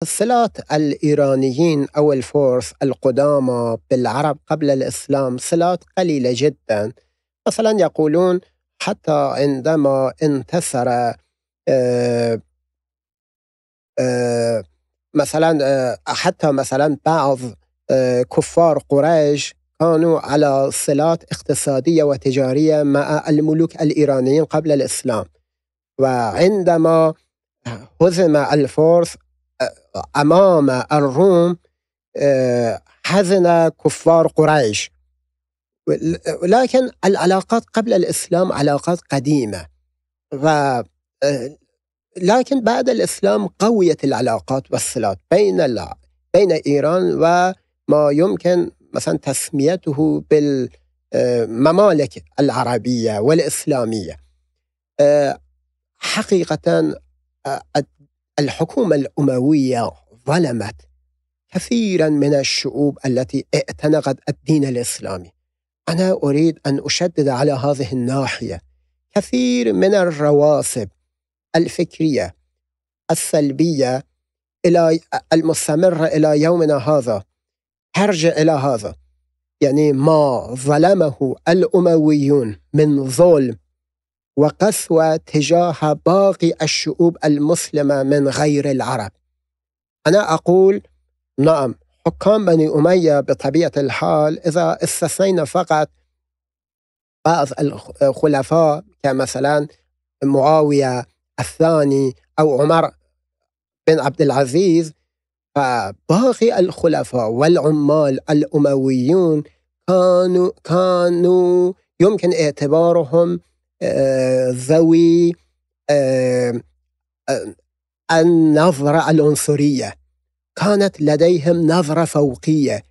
صلات الإيرانيين أو الفرس القدامى بالعرب قبل الإسلام صلات قليلة جدا. مثلا يقولون حتى عندما انتصر آه، آه، مثلا حتى مثلا بعض كفار قريش كانوا على صلات اقتصادية وتجارية مع الملوك الإيرانيين قبل الإسلام. وعندما هزم الفرس أمام الروم حزن كفار قريش. ولكن العلاقات قبل الإسلام علاقات قديمة، و لكن بعد الإسلام قويت العلاقات والصلات بين إيران وما يمكن مثلا تسميته بالممالك العربية والإسلامية. حقيقة الحكومة الأموية ظلمت كثيرا من الشعوب التي اعتنقت الدين الإسلامي. أنا أريد أن أشدد على هذه الناحية. كثير من الرواسب الفكرية السلبية إلى المستمرة إلى يومنا هذا ترجع إلى هذا، يعني ما ظلمه الأمويون من ظلم وقسوة تجاه باقي الشعوب المسلمة من غير العرب. أنا أقول نعم، حكام بني أمية بطبيعة الحال إذا استثنينا فقط بعض الخلفاء كمثلا معاوية الثاني أو عمر بن عبد العزيز، فباقي الخلفاء والعمال الأمويون كانوا يمكن اعتبارهم ذوي النظرة العنصرية. كانت لديهم نظرة فوقية